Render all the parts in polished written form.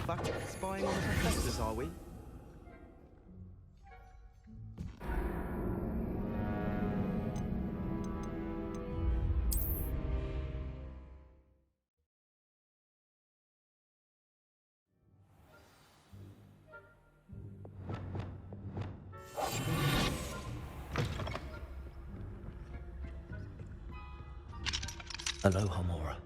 Back spying on the professors, are we? Hello, Hamora.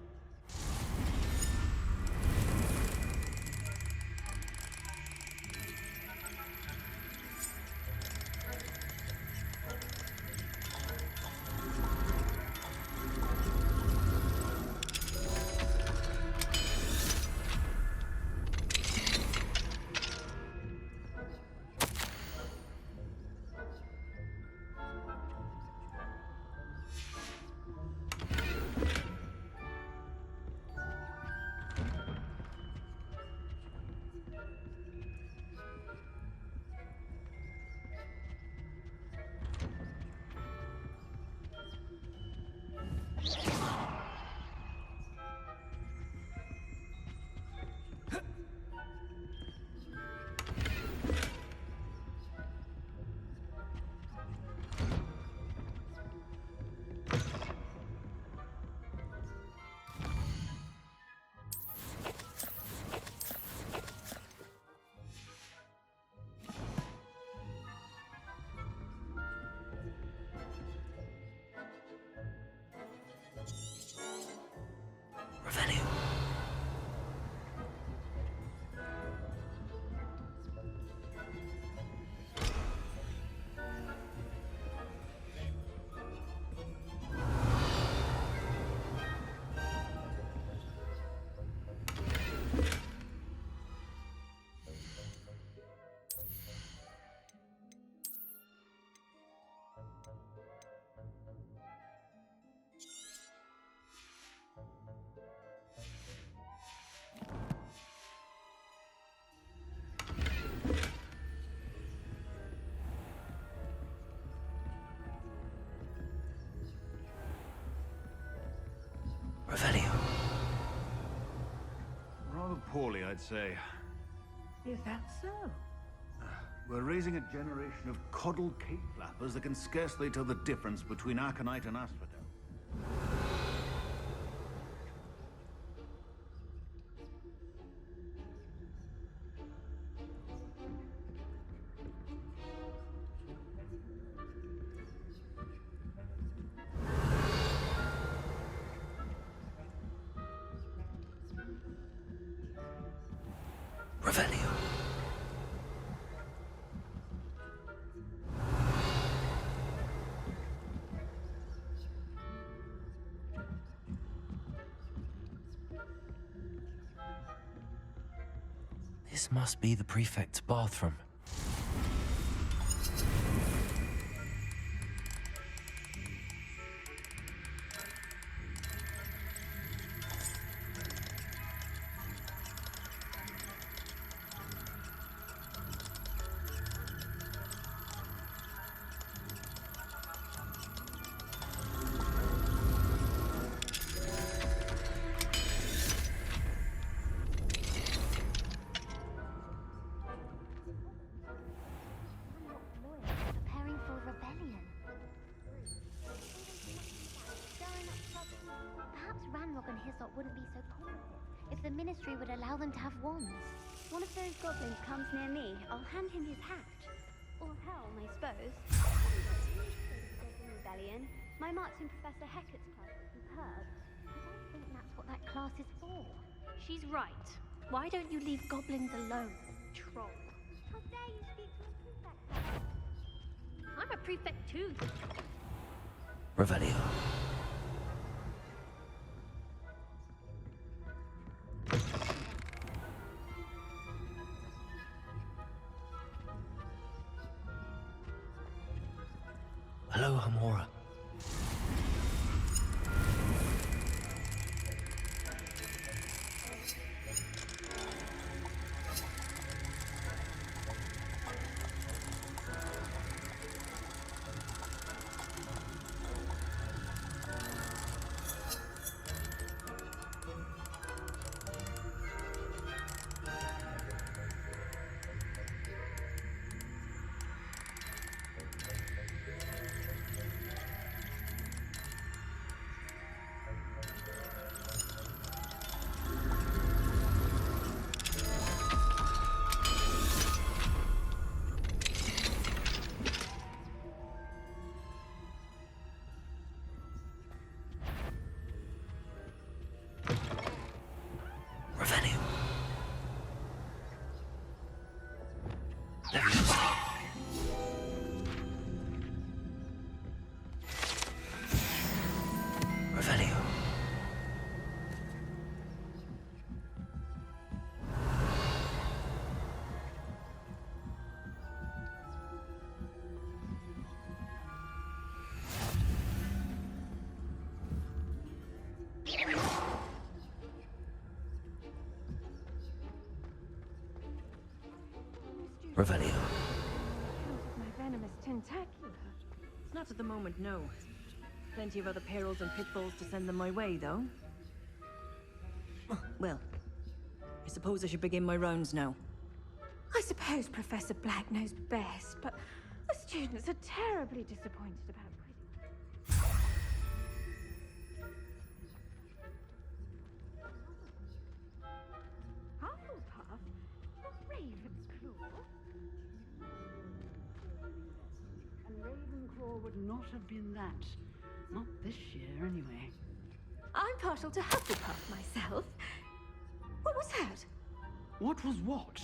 Rather poorly, I'd say. Is that so? We're raising a generation of coddled cape flappers that can scarcely tell the difference between Aconite and Asphodel. Revelio. This must be the prefect's bathroom. Wouldn't be so positive if the ministry would allow them to have wands. One of those goblins comes near me, I'll hand him his hat. Or helm, I suppose. Goblin Rebellion. My mark's in Professor Hecat's class, you've heard. I don't think that's what that class is for. She's right. Why don't you leave goblins alone, troll? How dare you speak to a prefect? I'm a prefect too. Revelio. Hello, Hamora. Leviosa. Revelio. Revelio. My venomous tentacular. Not at the moment, no. Plenty of other perils and pitfalls to send them my way, though. Well, I suppose I should begin my rounds now. I suppose Professor Black knows best, but the students are terribly disappointed about Quidditch. Hufflepuff? Ravenclaw? And Ravenclaw would not have been that. Not this year, anyway. I'm partial to Hufflepuff myself. What was that? What was what?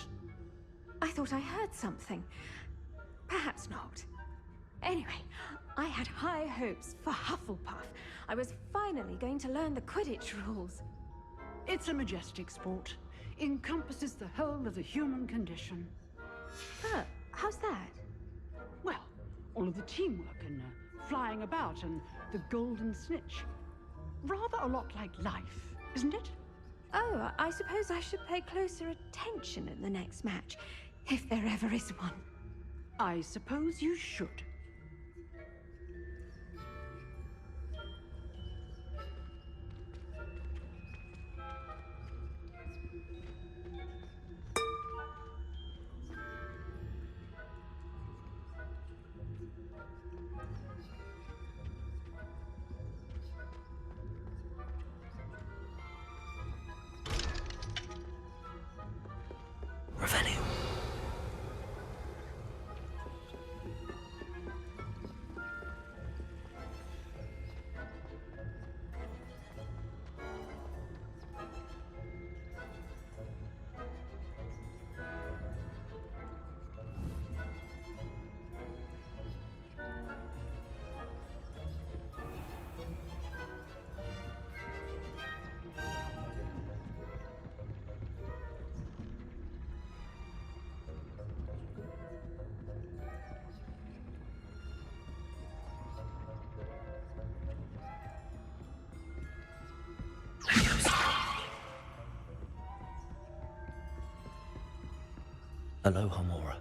I thought I heard something. Perhaps not. Anyway, I had high hopes for Hufflepuff. I was finally going to learn the Quidditch rules. It's a majestic sport. Encompasses the whole of the human condition. Oh, how's that? Well, all of the teamwork and flying about and the golden snitch. Rather a lot like life, isn't it? Oh, I suppose I should pay closer attention at the next match, if there ever is one. I suppose you should. Revelio. Aloha Mora.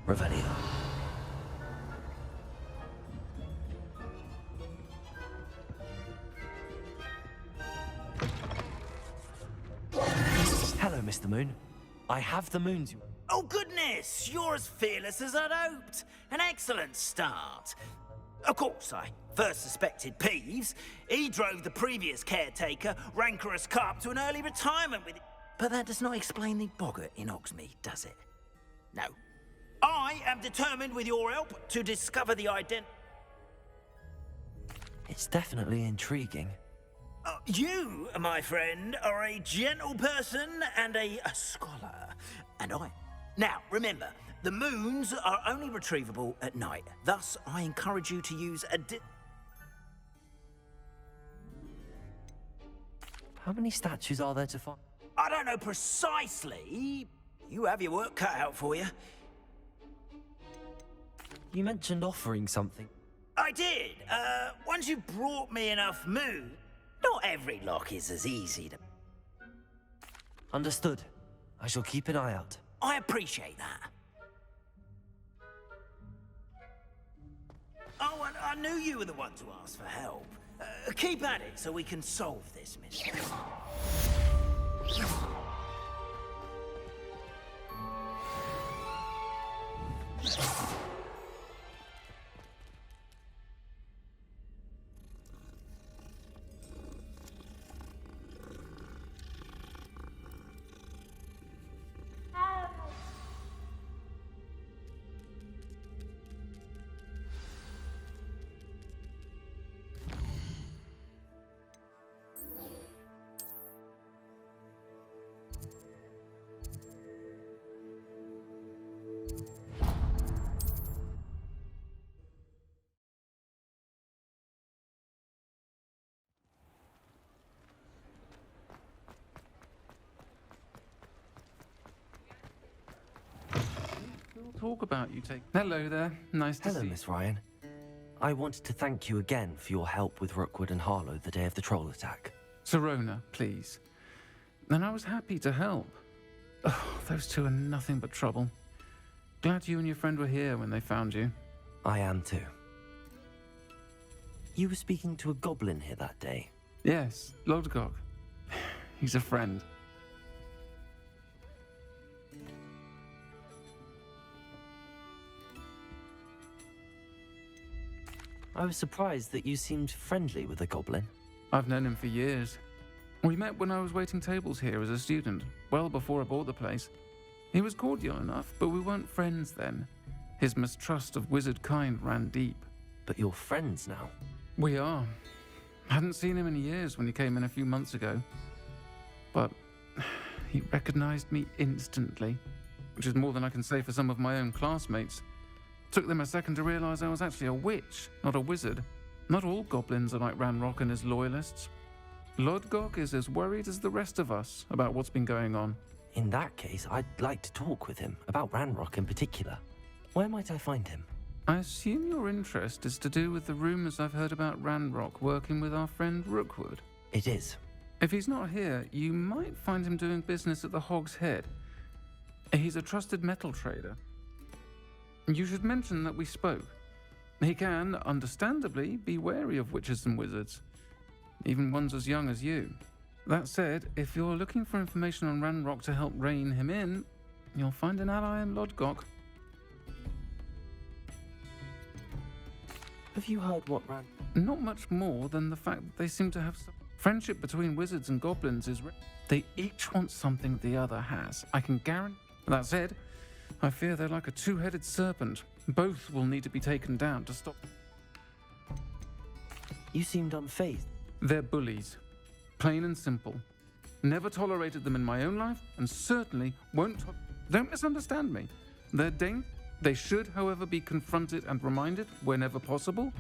Revelio. Hello, Mr. Moon. I have the moons you... Oh, goodness! You're as fearless as I'd hoped. An excellent start. Of course, I first suspected Peeves. He drove the previous caretaker, Rancorous Carp, to an early retirement with... But that does not explain the boggart in Hogsmeade, does it? No. I am determined, with your help, to discover the identity... It's definitely intriguing. You, my friend, are a gentle person and a scholar. And I... Now, remember, the moons are only retrievable at night. Thus, I encourage you to use a... How many statues are there to find? I don't know precisely. You have your work cut out for you. You mentioned offering something. I did. Once you brought me enough moon, not every lock is as easy to... Understood. I shall keep an eye out. I appreciate that. Oh, and I knew you were the one to ask for help. Keep at it so we can solve this mystery. Talk about you take. Hello there. Nice to Hello, see Miss Ryan. I wanted to thank you again for your help with Rookwood and Harlow the day of the troll attack. Sirona, please. And I was happy to help. Oh, those two are nothing but trouble. Glad you and your friend were here when they found you. I am too. You were speaking to a goblin here that day. Yes, Lodgok. He's a friend. I was surprised that you seemed friendly with the goblin. I've known him for years. We met when I was waiting tables here as a student, well before I bought the place. He was cordial enough, but we weren't friends then. His mistrust of wizard kind ran deep. But you're friends now. We are. Hadn't seen him in years when he came in a few months ago. But he recognized me instantly, which is more than I can say for some of my own classmates. Took them a second to realize I was actually a witch, not a wizard. Not all goblins are like Ranrock and his loyalists. Lodgok is as worried as the rest of us about what's been going on. In that case, I'd like to talk with him, about Ranrock in particular. Where might I find him? I assume your interest is to do with the rumors I've heard about Ranrock working with our friend Rookwood. It is. If he's not here, you might find him doing business at the Hog's Head. He's a trusted metal trader. You should mention that we spoke. He can, understandably, be wary of witches and wizards, even ones as young as you. That said, if you're looking for information on Ranrock to help rein him in, you'll find an ally in Lodgok. Have you heard what Not much more than the fact that they seem to have some friendship between wizards and goblins is... They each want something the other has. I can guarantee... That said, I fear they're like a two-headed serpent. Both will need to be taken down to stop... You seemed unfazed. They're bullies. Plain and simple. Never tolerated them in my own life, and certainly won't... Don't misunderstand me. They're dangerous. They should, however, be confronted and reminded whenever possible.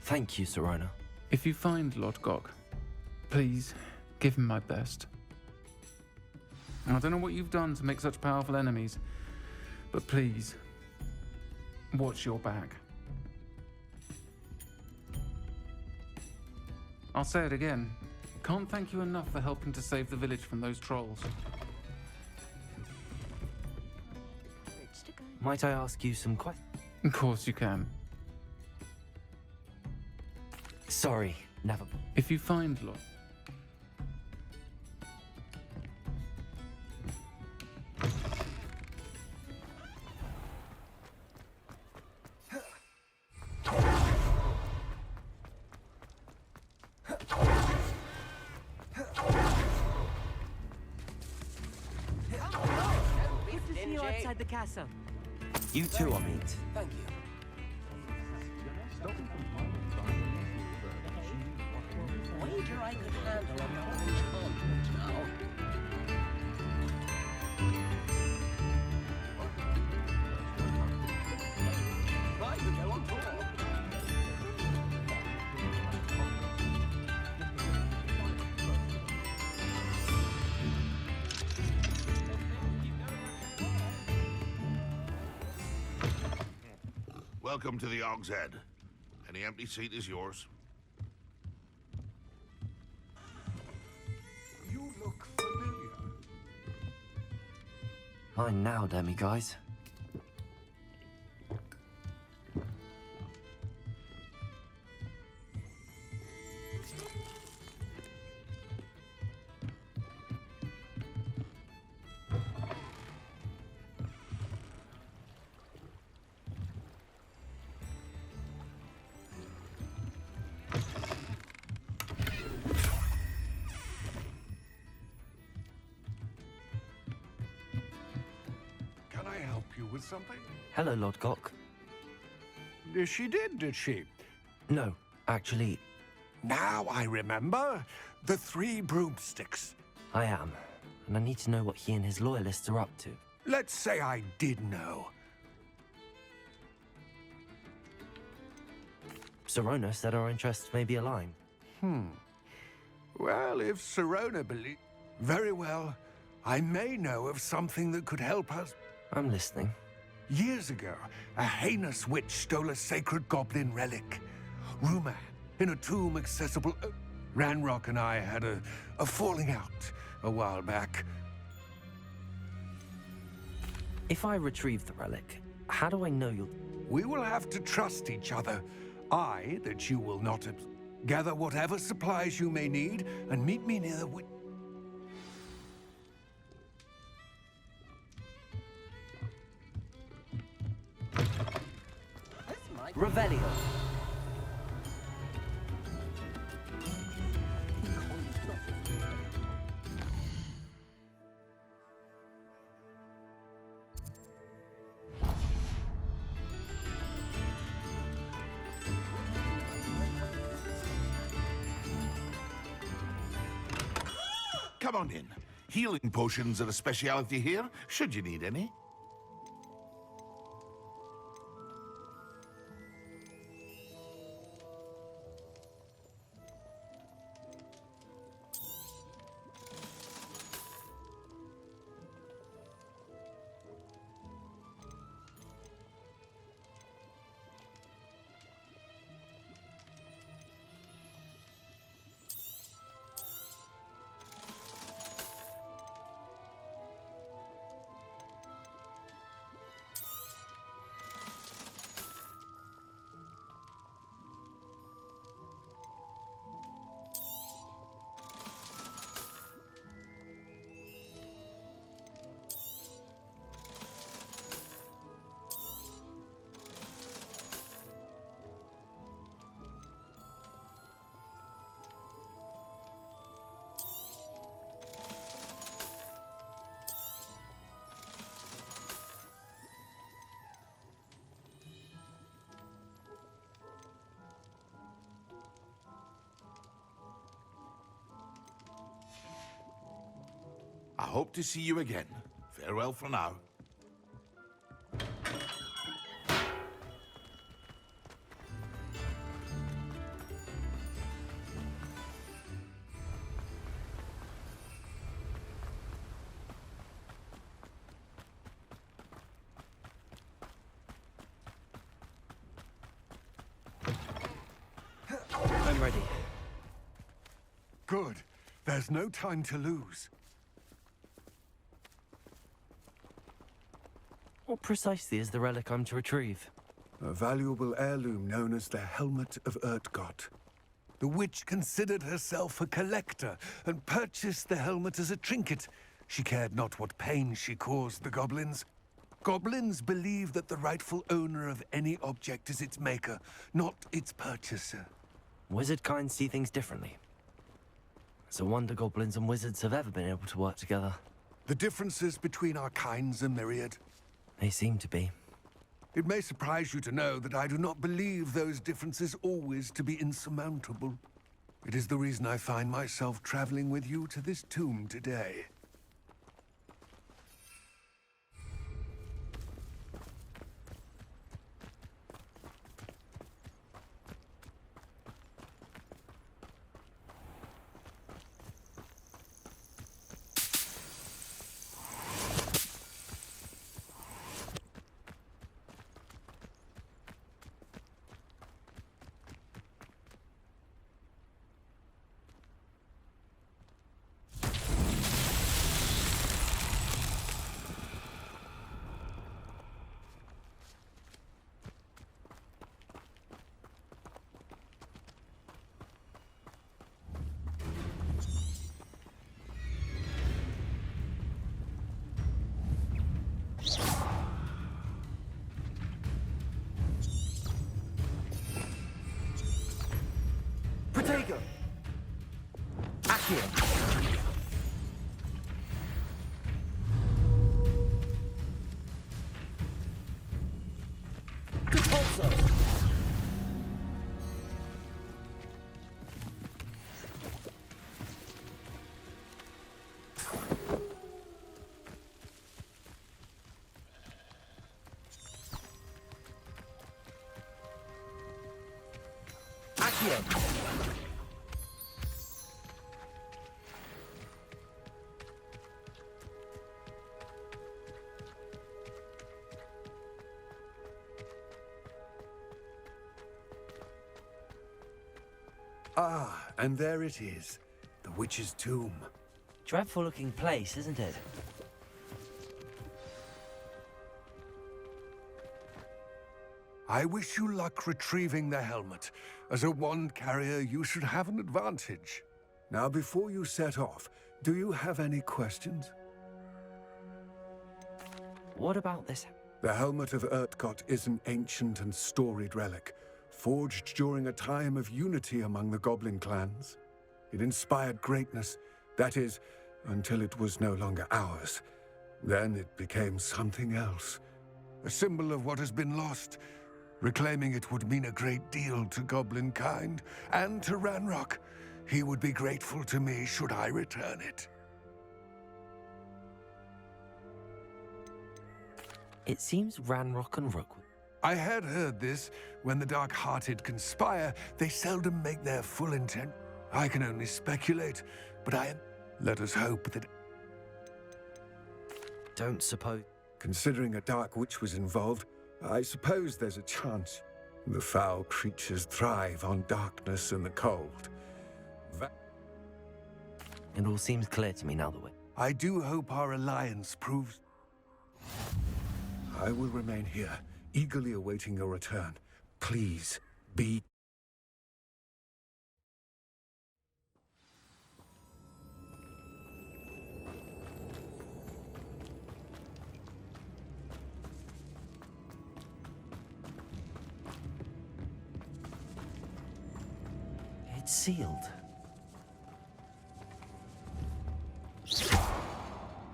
Thank you, Sirona. If you find Lodgok, please give him my best. I don't know what you've done to make such powerful enemies, but please, watch your back. I'll say it again. Can't thank you enough for helping to save the village from those trolls. Bridge to go. Might I ask you some questions? Of course you can. Sorry, never. If you find Lord... Good to see you outside the castle. You too, Amit. Thank you. Wager I could handle an orange Hogwarts now. Right, we go on tour. Welcome to the Og's Head. Any empty seat is yours. You look familiar. Fine now, Demi guys. Can I help you with something? Hello, Lodgok. She did she? No, actually, Now I remember. The three broomsticks. I am. And I need to know what he and his loyalists are up to. Let's say I did know. Sirona said our interests may be aligned. Well, if Sirona believes... Very well. I may know of something that could help us. I'm listening. Years ago, a heinous witch stole a sacred goblin relic. Rumor, in a tomb accessible... Ranrock and I had a falling out a while back. If I retrieve the relic, how do I know you'll... We will have to trust each other. I, that you will not... Gather whatever supplies you may need, and meet me near the... Revelio. Come on in. Healing potions are a speciality here, should you need any. I hope to see you again. Farewell for now. I'm ready. Good. There's no time to lose. What precisely is the relic I'm to retrieve? A valuable heirloom known as the Helmet of Urtkot. The witch considered herself a collector and purchased the helmet as a trinket. She cared not what pain she caused the goblins. Goblins believe that the rightful owner of any object is its maker, not its purchaser. Wizard kind see things differently. It's a wonder goblins and wizards have ever been able to work together. The differences between our kinds are myriad. They seem to be. It may surprise you to know that I do not believe those differences always to be insurmountable. It is the reason I find myself traveling with you to this tomb today. Protego! Accio! Repulso! Accio! Ah, and there it is. The witch's tomb. Dreadful looking place, isn't it? I wish you luck retrieving the helmet. As a wand carrier, you should have an advantage. Now, before you set off, do you have any questions? What about this? The Helmet of Urtkot is an ancient and storied relic, forged during a time of unity among the goblin clans. It inspired greatness, that is, until it was no longer ours. Then it became something else. A symbol of what has been lost. Reclaiming it would mean a great deal to goblin kind, and to Ranrock. He would be grateful to me should I return it. It seems Ranrock and Rookwood. I had heard this. When the dark-hearted conspire, they seldom make their full intent. I can only speculate, but let us hope that... Don't suppose... Considering a dark witch was involved, I suppose there's a chance. The foul creatures thrive on darkness and the cold. It all seems clear to me now that I do hope our alliance proves... I will remain here, eagerly awaiting your return. Please, be... It's sealed.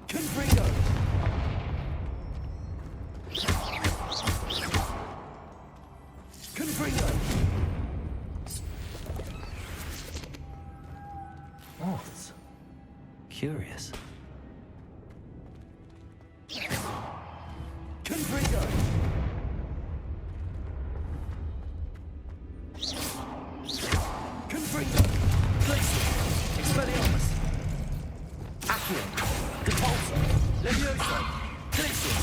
Confringo! Confringo! Moths. Curious. Confringo! Confringo! Glacier! Expelliarmus! Accio! Repulsor! Levioso! Glacier!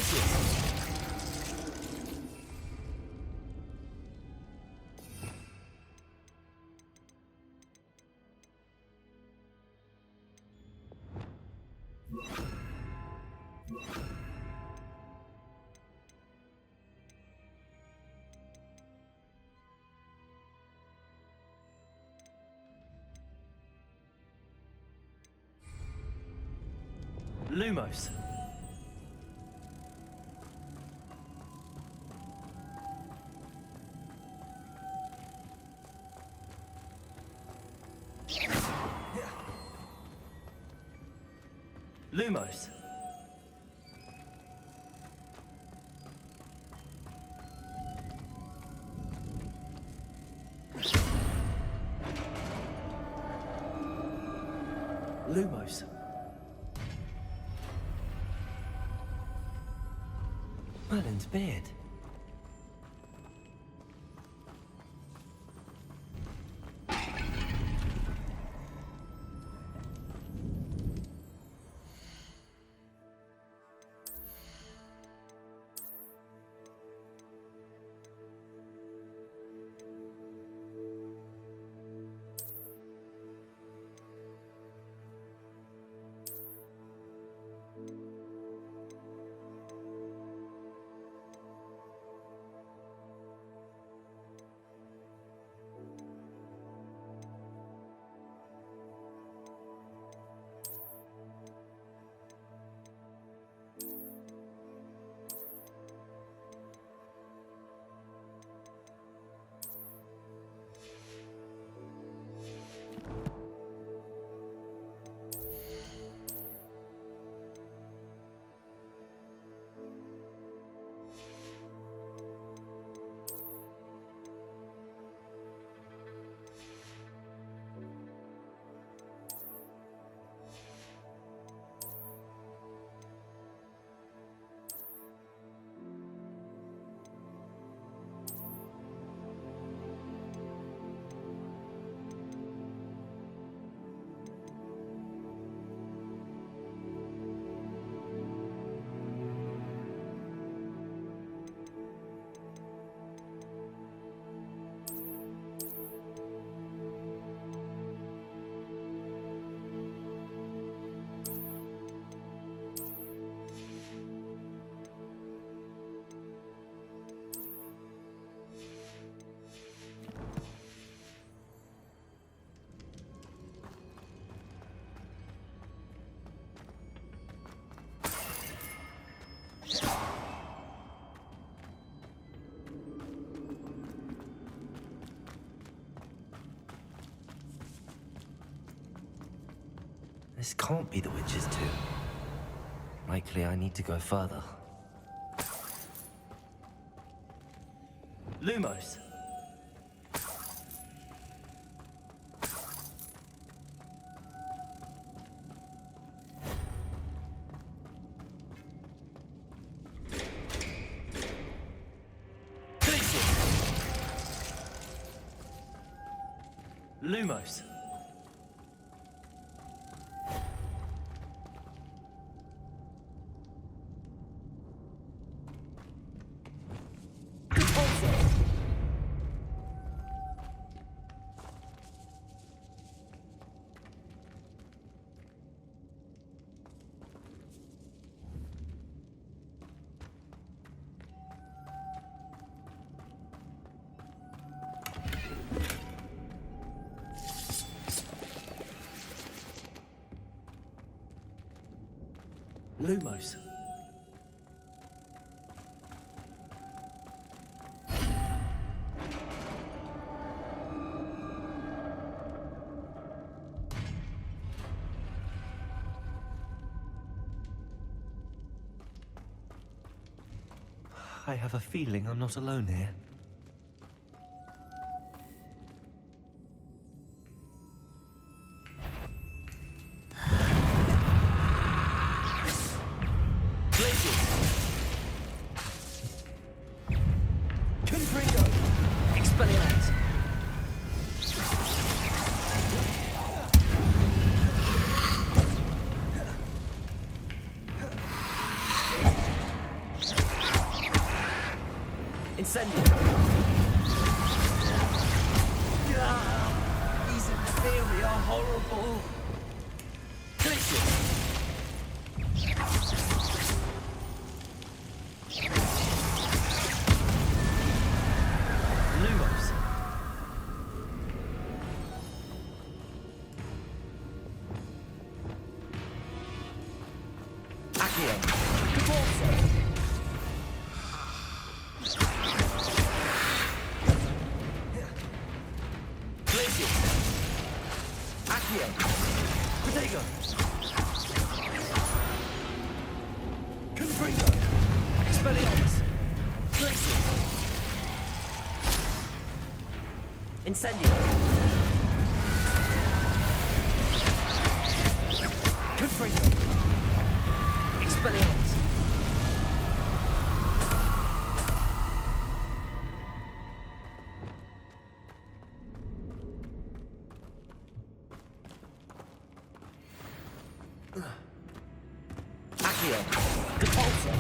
Places! Lumos. Lumos. Lumos. Merlin's beard. This can't be the witch's tomb. Likely I need to go further. Lumos. Lumos. Lumos. I have a feeling I'm not alone here. Incendio! These inferi are horrible! Glacius! Lumos! Accio! Caporso! Accio! Protego! Confringo! Expelliarmus! Glacius! Incendio! Confringo! Expelliarmus! Accio! Depulso!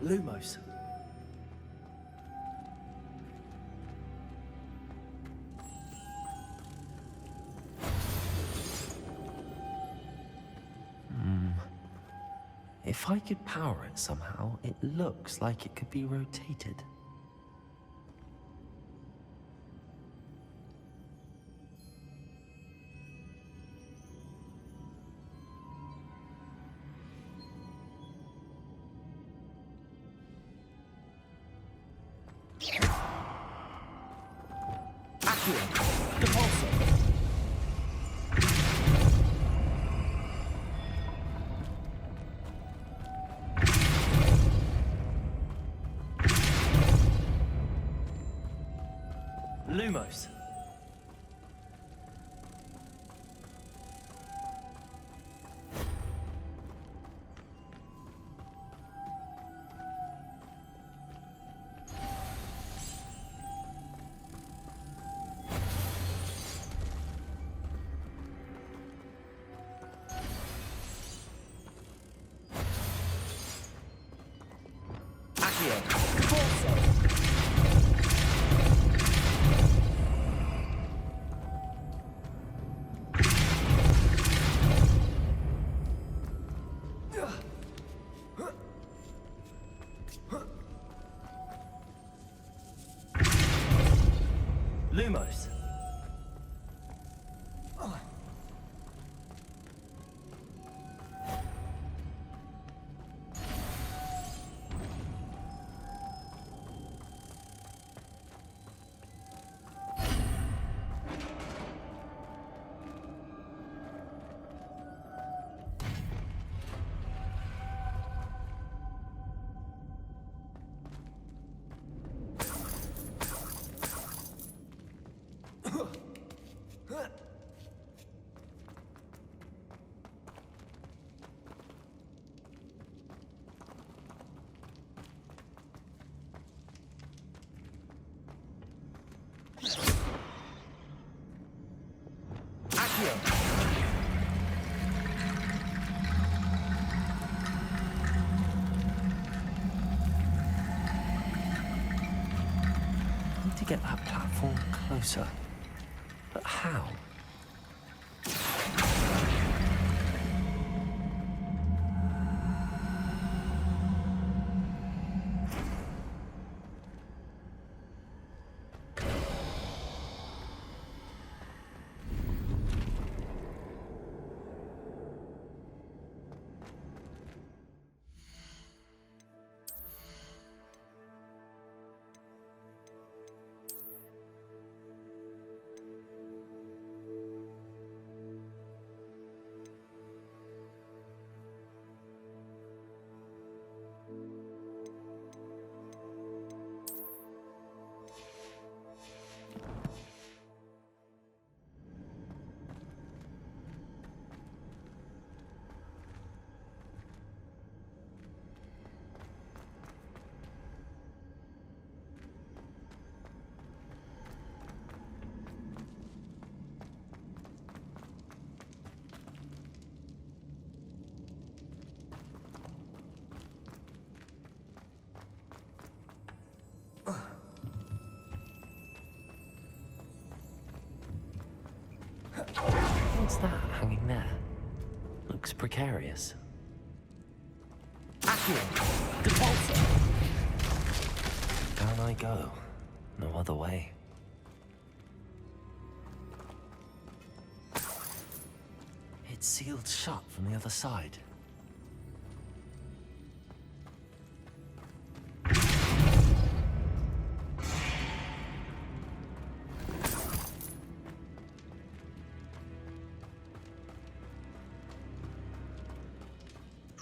Lumos. If I could power it somehow, it looks like it could be rotated. Accio! Depulso! Lumos. Accio! Caporso! Lumos. Accio! I need to get that platform closer. But how? What's that hanging there? Looks precarious. Accio! Depulso! Down I go. No other way. It's sealed shut from the other side.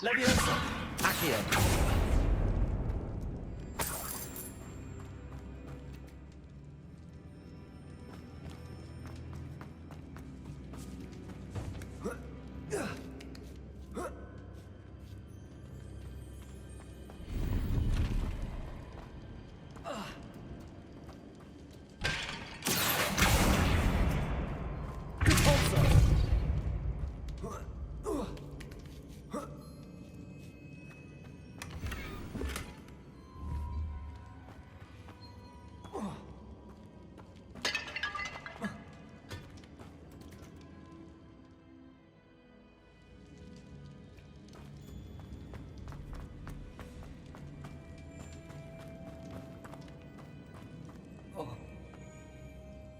Leviosa! Accio!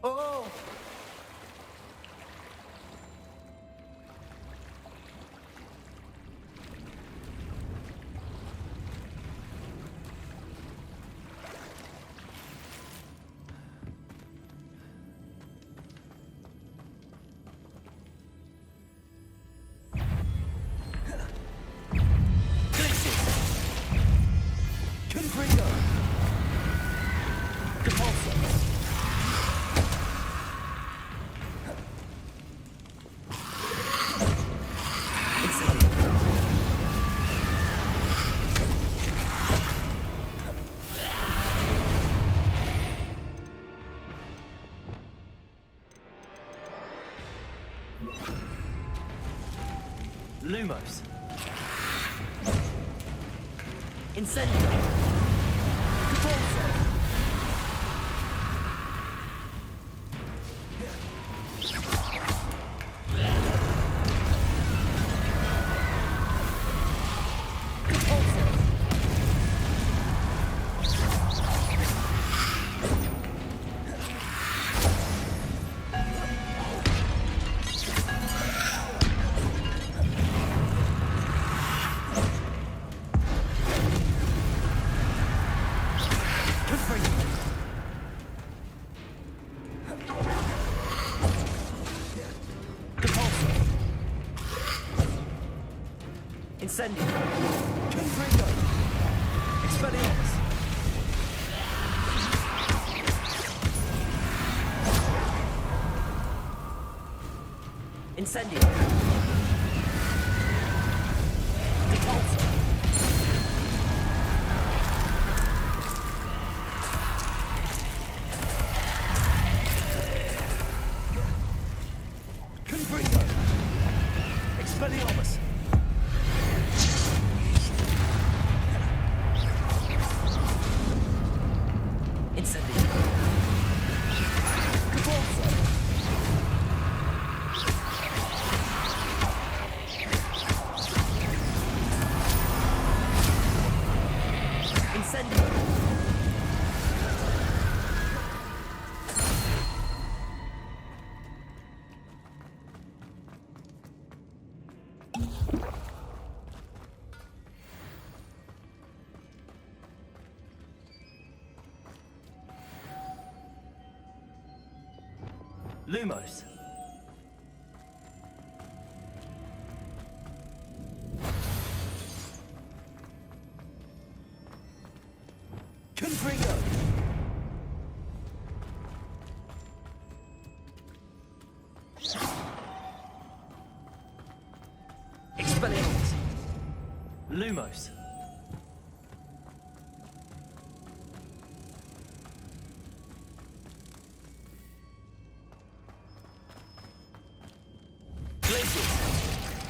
Oh! Lumos. Incendio. Depulso. Incendio. Confringo. Expelliarmus. Incendio. Depulso. Confringo. Expelliarmus. Lumos. Confringo. Expelliarmus. Lumos.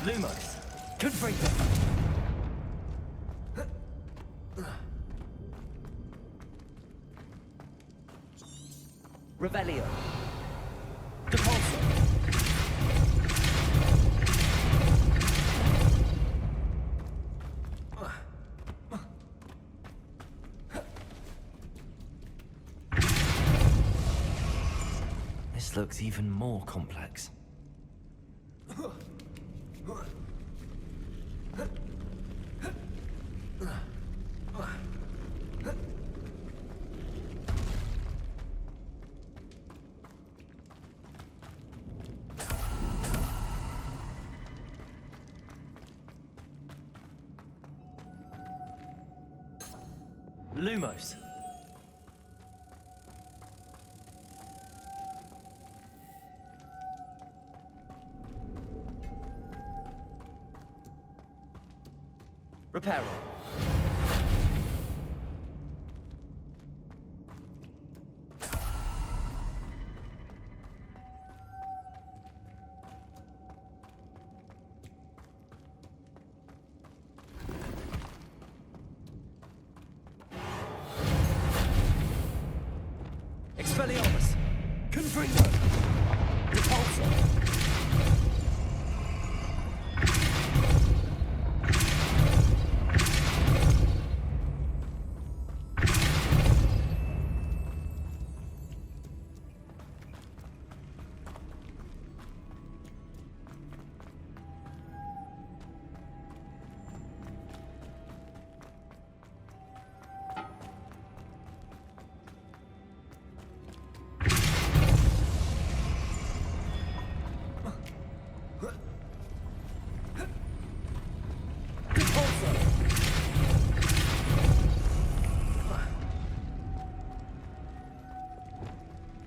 Lumos. Confringo. Revelio. Depulso. looks even more complex. Lumos. Reparo. Expelliarmus. Confringo! Repulsor.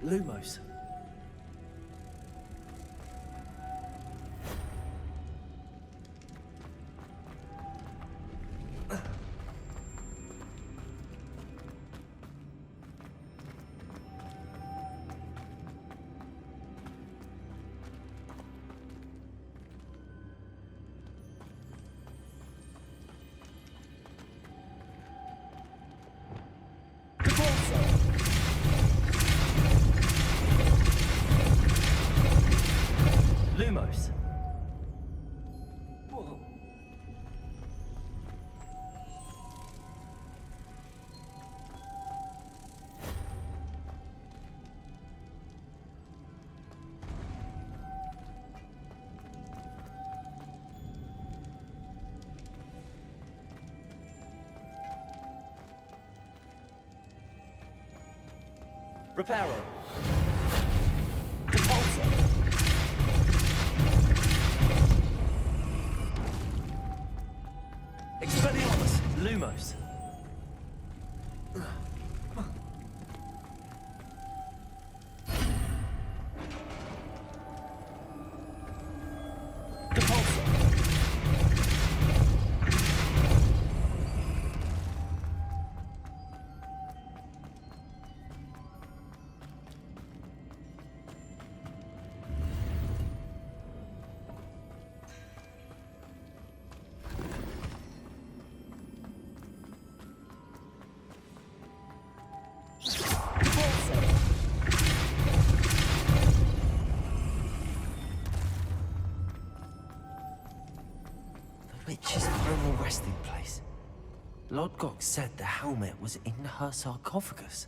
Lumos. Lumos. Whoa. Reparo. Repulsor. Expelliarmus. Lumos. Repulsor. The witch's final resting place. Lodgok said the helmet was in her sarcophagus.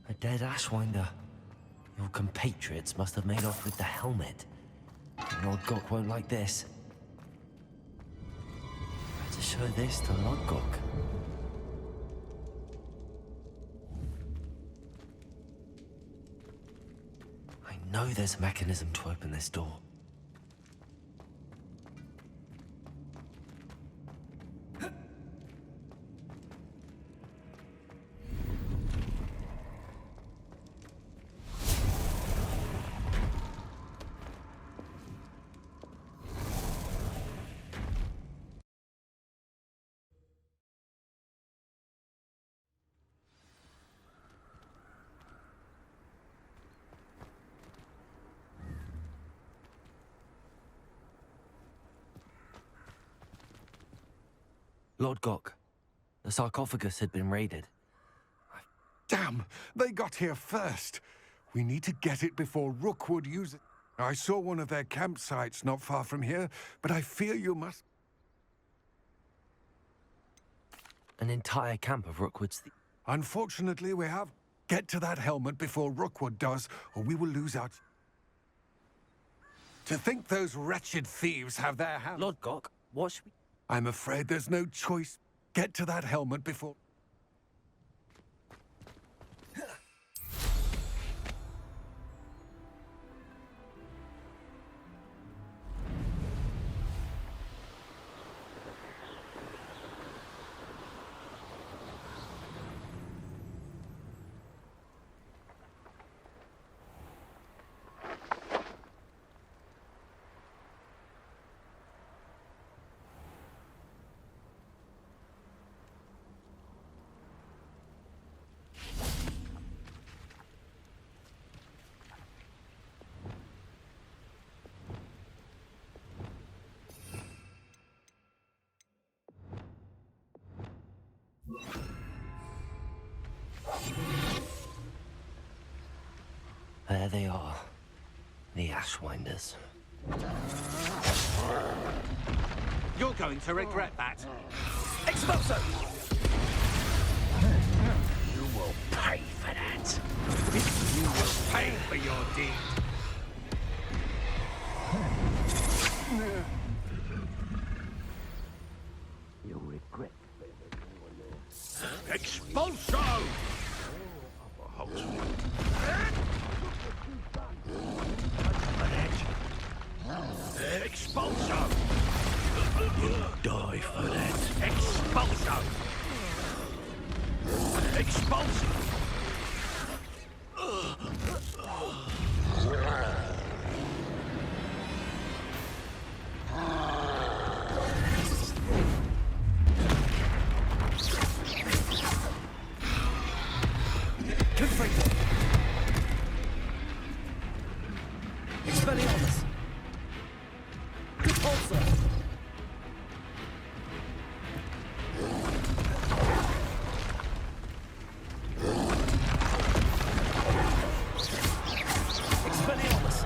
A dead Ashwinder. Your compatriots must have made off with the helmet. Lodgok won't like this. Better show this to Lodgok. I know there's a mechanism to open this door. Lodgok, the sarcophagus had been raided. Damn! They got here first. We need to get it before Rookwood use it. I saw one of their campsites not far from here, but I fear you must... An entire camp of Rookwood's... Unfortunately, we have... Get to that helmet before Rookwood does, or we will lose out. To think those wretched thieves have their hands... Lord Gok, what should we... I'm afraid there's no choice. Get to that helmet before... There they are. The Ashwinders. You're going to regret that. Expulso! You will pay for that. You will pay for your deed. You'll regret. Expulso! Expulso! You'll die for that. Expulso! Expulso! Expelliarmus! Repulsor! Expelliarmus!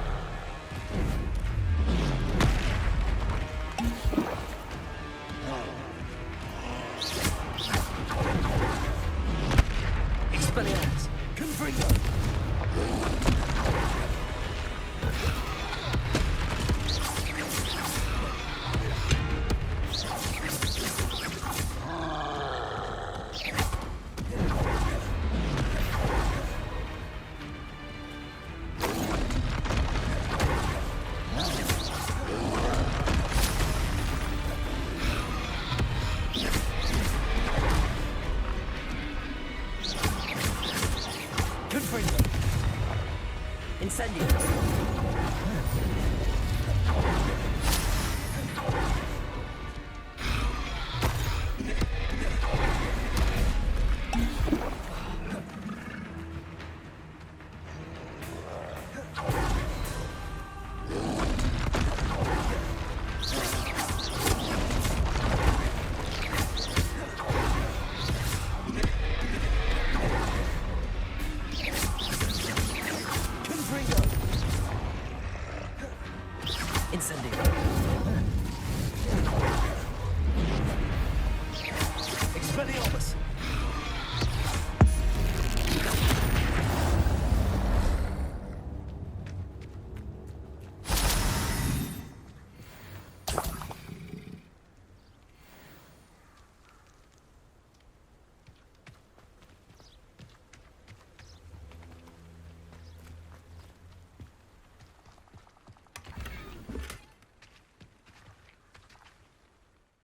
Expelliarmus! Confringo! Incendio!